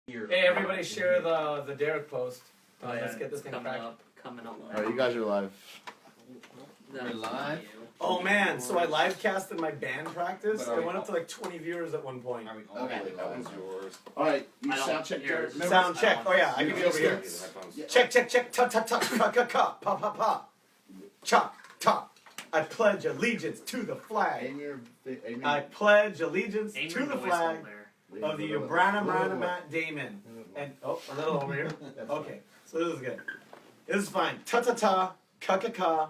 Hey, everybody share the Derek post. Let's get this thing coming back. Coming up. Alright, you guys are live. We're live? Oh man, so I live casted my band practice. But I are we went up to like 20 viewers at one point. Are we all Okay, that one's yours. Alright, you I don't sound check hear Derek. it. Sound check. Oh yeah, I can be over here. Yeah. Check, check, check. Ta ta ta ta ta ta. Pa pa pa. Cha ta. I pledge allegiance to the flag. I pledge allegiance Aim to your the voice flag on there. of the Branamarat Damon. And oh, a little over here. Okay, so this is good. This is fine. Ta ta ta. Ka ka ka.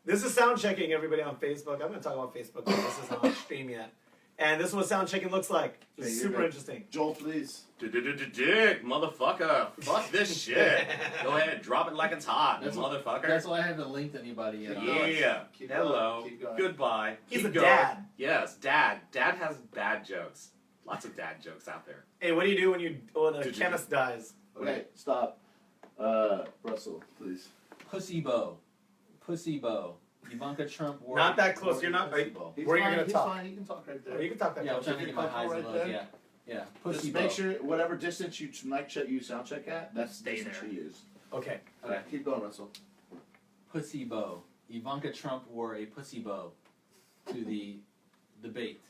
This is sound checking, everybody on Facebook. I'm going to talk about Facebook, but this is not on stream yet. And this is what sound checking looks like. It's super interesting. Joel, please. Dick, motherfucker. Fuck this shit. Go ahead, drop it like it's hot, motherfucker. That's why I haven't linked anybody yet. Yeah. Keep Hello. going, keep going. Goodbye. He's Keep a going. dad. Yes, dad. Dad has bad jokes. Lots of dad jokes out there. Hey, what do you do when a chemist dies? Okay, stop. Russell, please. Pussy bow. Pussy bow. Ivanka Trump wore. Not that close. You're not. Pussy bow. He's Where are you fine, gonna he's talk? Fine. He can talk right Oh, there. you can talk that Yeah, I'm close. trying to get my highs and lows. Yeah. Yeah. Pussy Just bow. make sure whatever distance you mic check, you sound check at, that's the Stay distance there. you use. Okay. Alright, keep going, Russell. Pussy bow. Ivanka Trump wore a pussy bow to the debate.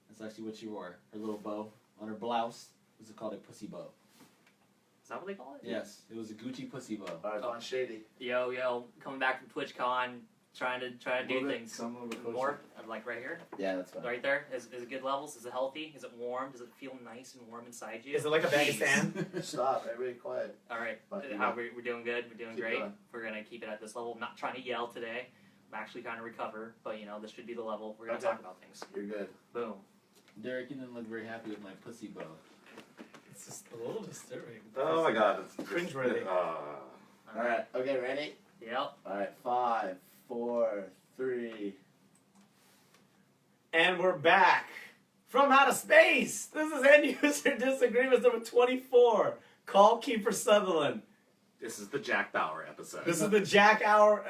That's actually what she wore. Her little bow on her blouse was called a pussy bow. Is that what they call it? Yes, it was a Gucci pussy bow. Alright, Von Shady. Yo, coming back from TwitchCon, trying to do Move it. things. Come a little bit closer. More, like right here, Yeah, that's fine. right there. Is it good levels? Is it healthy? Is it warm? Does it feel nice and warm inside you? Is it like a bag of sand? Stop, everybody quiet. All right. But you How go. we're doing good. We're doing Keep great. going. We're gonna keep it at this level. I'm not trying to yell today. I'm actually trying to recover, but this should be the level. We're gonna Okay. talk about things. You're good. Boom. Derek, you didn't look very happy with my pussy bow. It's just a little disturbing. Oh my god. It's Cringeworthy. Alright, okay, ready? Yep. Alright, 5, 4, 3. And we're back from outer space. This is End User Disagreements number 24. Call Kiefer Sutherland. This is the Jack Bauer episode. This is the Jack Hour.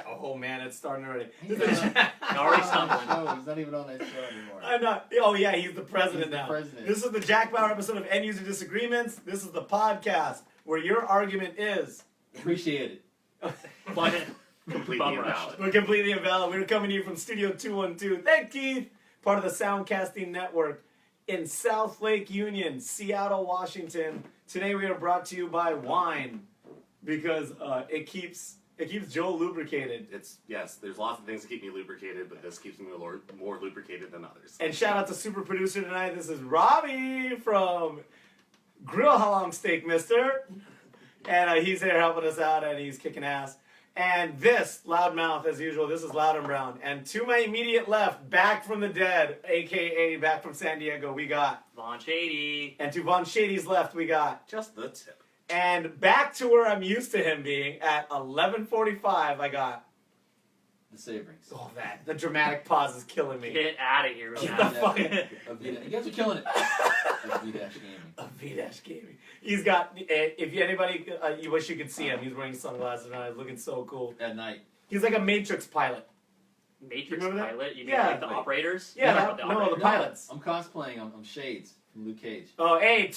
Oh man, it's starting already. This is the Jack- Already stumbling. No, he's not even on that show anymore. I'm not. Oh yeah, he's the president He's the now. president. This is the Jack Bauer episode of End User Disagreements. This is the podcast where your argument is Appreciate it. But completely Bum rush. invalid. we're completely invalid. We're coming to you from Studio 212. Thank Keith, part of the Soundcasting Network in South Lake Union, Seattle, Washington. Today we are brought to you by wine because it keeps Joel lubricated. Yes, there's lots of things that keep me lubricated, but this keeps me more lubricated than others. And shout out to super producer tonight. This is Robbie from Grill How Long Steak Mister. And he's there helping us out and he's kicking ass. And this, loudmouth as usual, this is Loud and Brown. And to my immediate left, back from the dead, aka back from San Diego, we got. Von Shady. And to Von Shady's left, we got. Just the tip. And back to where I'm used to him being, at 11:45, I got. The Sabrings. Oh, the dramatic pause is killing me. Get out of here. Get man. the fuck You guys are killing it. V-Dash Gaming. A V-Dash Gaming. He's got, if anybody, you wish you could see him. He's wearing sunglasses and he's looking so cool. At night. He's like a Matrix pilot. Matrix Remember that? pilot? You mean Yeah. like the operators? Yeah, Never that- heard the no, operators. the pilots. I'm cosplaying. I'm Shades from Luke Cage. Oh, hey,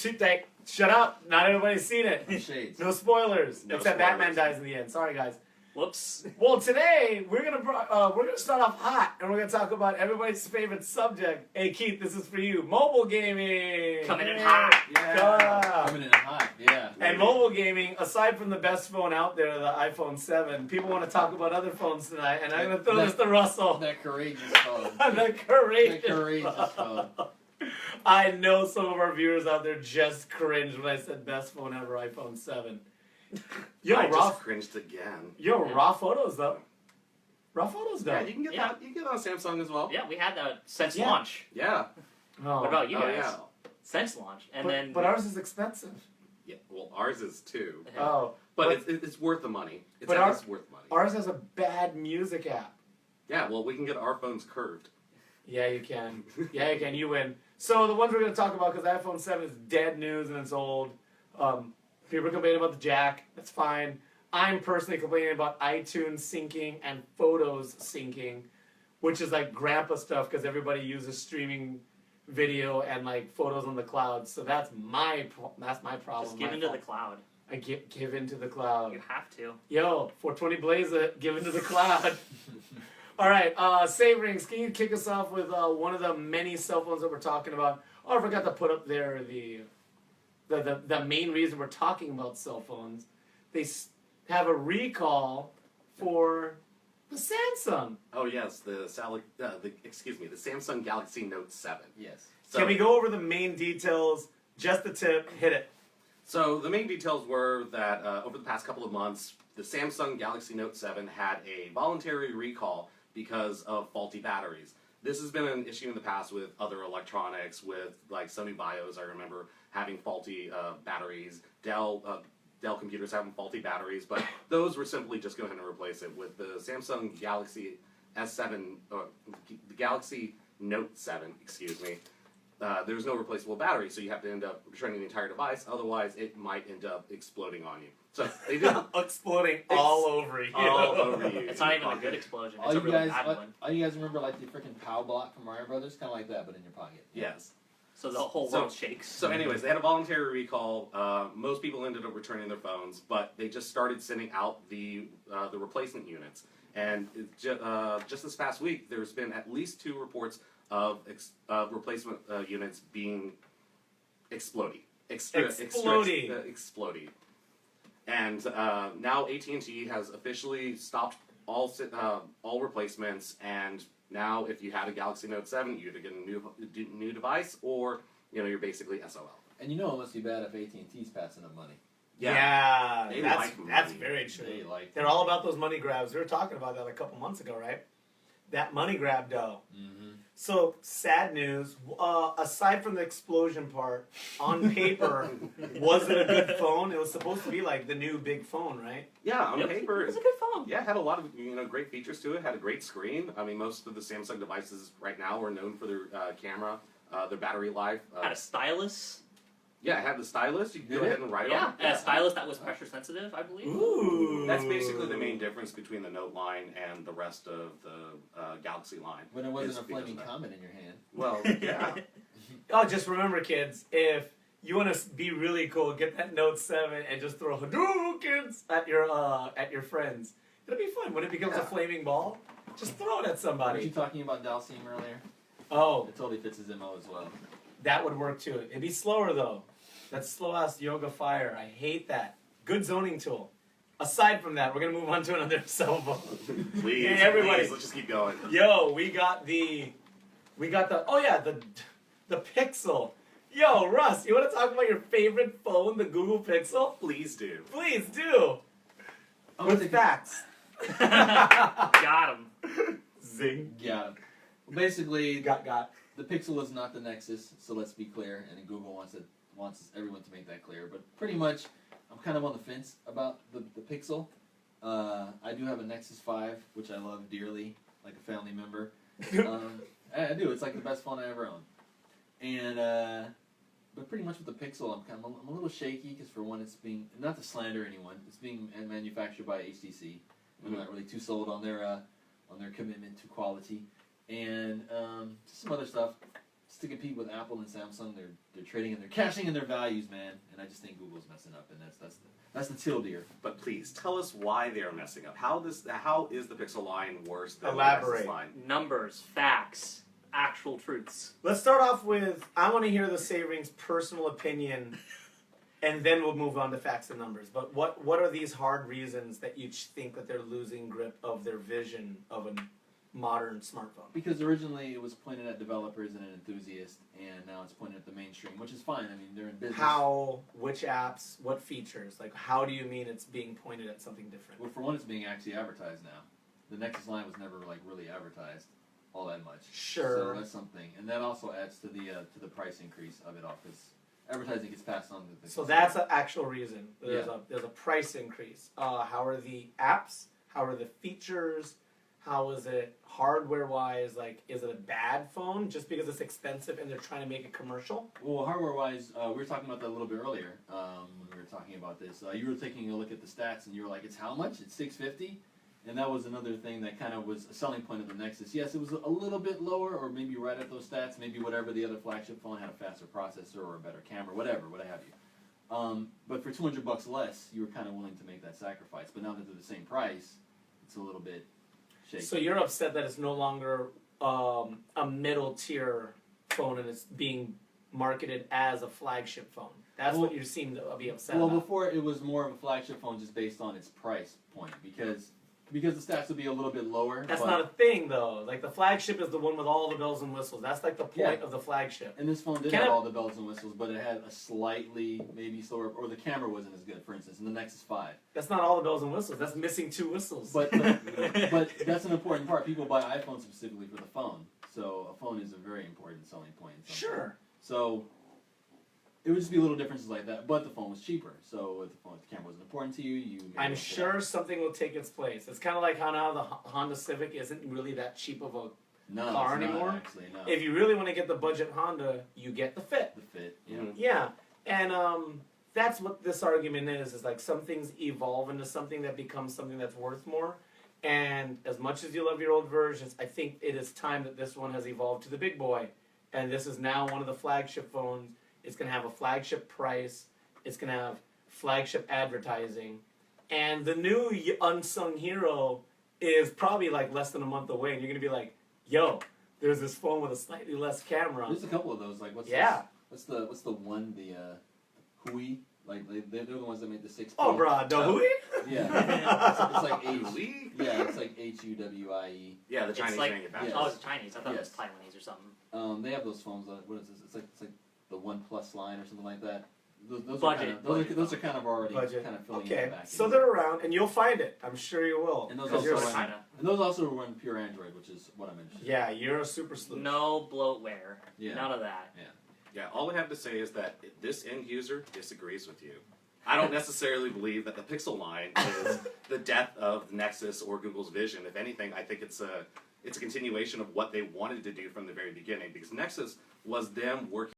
shut up. Not everybody's seen it. I'm Shades. No spoilers. No Except spoilers. Batman dies in the end. Sorry, guys. Whoops. Well, today we're gonna start off hot, and we're gonna talk about everybody's favorite subject. Hey, Keith, this is for you. Mobile gaming. Coming in Yeah. hot. Yeah. Coming in hot. Yeah. And mobile gaming, aside from the best phone out there, the iPhone 7, people want to talk about other phones tonight, and I'm going to throw this to Russell. That courageous phone. The courageous. That courageous phone. I know some of our viewers out there just cringed when I said best phone ever, iPhone 7. Yo, I raw, just cringed again. raw photos though. Raw photos though. Yeah, you can get Yeah. that. You can get that on Samsung as well. Yeah, we had that since Yeah. launch. Yeah. Oh. What about you Oh guys? yeah. Since launch. And then but ours is expensive. Yeah. Well, ours is too. Yeah. Oh, But it's worth the money. It's But at ours- least worth money. ours has a bad music app. Yeah. Well, we can get our phones curved. Yeah, you can. Yeah, you can. You win. So the ones we're going to talk about, because iPhone 7 is dead news and it's old. People are complaining about the jack. That's fine. I'm personally complaining about iTunes syncing and photos syncing, which is like grandpa stuff because everybody uses streaming video and like photos on the cloud. So that's my problem. Just give my into the fault. cloud. I give into the cloud. You have to. Yo, 420 Blaze it, give into the cloud. All right, Save Rings, can you kick us off with one of the many cell phones that we're talking about? Oh, I forgot to put up there the main reason we're talking about cell phones. They have a recall for the Samsung. Oh yes, the Samsung Galaxy Note 7. Yes. So, Can we go over the main details? Just the tip, hit it. So the main details were that over the past couple of months, the Samsung Galaxy Note 7 had a voluntary recall because of faulty batteries. This has been an issue in the past with other electronics, with like Sony BIOS. I remember having faulty batteries. Dell computers having faulty batteries, but those were simply just go ahead and replace it with the Samsung Galaxy S7, the Galaxy Note 7. Excuse me. There's no replaceable battery, so you have to end up returning the entire device. Otherwise, it might end up exploding on you. So they did Exploding all over you. all over you. It's not even a good explosion. All It's a you really guys, bad one. all you guys remember like the freaking POW block from Mario Brothers, kind of like that, but in your pocket. Yes. So the whole So- world shakes. So, anyways, they had a voluntary recall. Most people ended up returning their phones, but they just started sending out the replacement units. And just this past week, there's been at least 2 reports of replacement units being exploding. Exploding. And now AT&T has officially stopped all replacements. And now, if you had a Galaxy Note 7, you either get a new device, or you're basically SOL. And you know it must be bad if AT&T's passing up money. Yeah, They that's like that's money. very true. They like They're all about those money grabs. We were talking about that a couple months ago, right? That money grab dough. Mm-hmm. So, sad news. Aside from the explosion part, on paper, was it a good phone? It was supposed to be like the new big phone, right? Yeah, on Yep. paper, It's a good phone. yeah, it had a lot of great features to it. Had a great screen. I mean, most of the Samsung devices right now are known for their camera, their battery life. Had a stylus. Yeah, it had the stylus. You could go Did ahead and write Yeah, on. and a stylus that was pressure sensitive, I believe. Ooh. That's basically the main difference between the Note line and the rest of the Galaxy line. When it wasn't is a because flaming of that. comet in your hand. Well, yeah. Oh, just remember, kids, if you want to be really cool, get that Note 7 and just throw Hadoukens at your friends. It'll be fun. When it becomes a Yeah. flaming ball, just throw it at Were you somebody. talking about Dalsim earlier? Oh, It totally fits his MO as well. that would work too. It'd be slower though. That's slow ass yoga fire. I hate that. Good zoning tool. Aside from that, we're gonna move on to another cell phone. Please, Hey, everybody. please, let's just keep going. Yo, we got the oh yeah, the Pixel. Yo, Russ, you want to talk about your favorite phone, the Google Pixel? Please do. Please do. With facts. Got him. Zing. Yeah. Well, basically, Got. the Pixel is not the Nexus, so let's be clear. And Google wants everyone to make that clear. But pretty much, I'm kind of on the fence about the Pixel. I do have a Nexus 5, which I love dearly, like a family member. I do. It's like the best phone I ever owned. And but pretty much with the Pixel, I'm a little shaky because for one, it's being, not to slander anyone, it's being manufactured by HTC. I'm not really too sold on their commitment to quality, and just some other stuff. Just to compete with Apple and Samsung, they're trading and they're cashing in their values, man. And I just think Google's messing up, and that's the till deer. But please tell us why they are messing up. How is the Pixel line worse than Elaborate. the Nexus line? Numbers, facts, actual truths. Let's start off with, I want to hear the Savering's personal opinion, and then we'll move on to facts and numbers. But what are these hard reasons that you think that they're losing grip of their vision of a modern smartphone? Because originally it was pointed at developers and an enthusiast, and now it's pointed at the mainstream, which is fine. I mean, they're in business. How, which apps, what features? Like, how do you mean it's being pointed at something different? Well, for one, it's being actually advertised now. The Nexus line was never like really advertised all that much. Sure. So that's something, and that also adds to the price increase of it all, because advertising gets passed on to the So consumer. that's an actual reason. There's Yeah. there's a price increase. How are the apps? How are the features? How is it hardware-wise? Like, is it a bad phone just because it's expensive and they're trying to make a commercial? Well, hardware-wise, we were talking about that a little bit earlier when we were talking about this. You were taking a look at the stats, and you were like, "It's how much? It's $650." And that was another thing that kind of was a selling point of the Nexus. Yes, it was a little bit lower, or maybe right at those stats. Maybe whatever the other flagship phone had a faster processor or a better camera, whatever, what have you. But for $200 less, you were kind of willing to make that sacrifice. But now that they're the same price, it's a little bit shaky. So you're upset that it's no longer a middle tier phone and it's being marketed as a flagship phone. That's what you seem to be upset Well, about. before it was more of a flagship phone just based on its price point because the stats would be a little bit lower. That's but, not a thing, though. Like, the flagship is the one with all the bells and whistles. That's like the point Yeah. of the flagship. And this phone did Can have I- all the bells and whistles, but it had a slightly maybe slower, or the camera wasn't as good, for instance, in the Nexus 5. That's not all the bells and whistles. That's missing 2 whistles. But that's an important part. People buy iPhones specifically for the phone, so a phone is a very important selling point. in some Sure. point. So it would just be little differences like that. But the phone was cheaper, so if the camera wasn't important to you, you. made I'm it sure something will take its place. It's kind of like how now the Honda Civic isn't really that cheap of a. no, car it's anymore. Not, actually, no. If you really want to get the budget Honda, you get the Fit. The fit, yeah. Mhm. Yeah, and that's what this argument is like some things evolve into something that becomes something that's worth more. And as much as you love your old versions, I think it is time that this one has evolved to the big boy. And this is now one of the flagship phones. It's going to have a flagship price. It's going to have flagship advertising. And the new unsung hero is probably like less than a month away. And you're going to be like, yo, there's this phone with a slightly less camera. There's a couple of those. Like what's Yeah. this? What's the one? The Hui. Like they're the ones that made the 6. Oh, bro, the Hui? Yeah. it's like H. Hui? Yeah, it's like HUWIE. Yeah, the It's Chinese like- manufacturers. Oh, it's Chinese. I thought Yes. it was Taiwanese or something. They have those phones. What is this? It's like the One Plus line or something like that. Those Budget. Are kind of, those are kind of already Budget. kind of filling in Okay, the back. so end. they're around, and you'll find it. I'm sure you will. And those 'Cause also you're Go to run- China. And those also run pure Android, which is what I'm interested. Yeah, you're a super sleuth. No bloatware. Yeah. None of that. Yeah, all I have to say is that this end user disagrees with you. I don't necessarily believe that the Pixel line is the death of Nexus or Google's vision. If anything, I think it's a continuation of what they wanted to do from the very beginning. Because Nexus was them working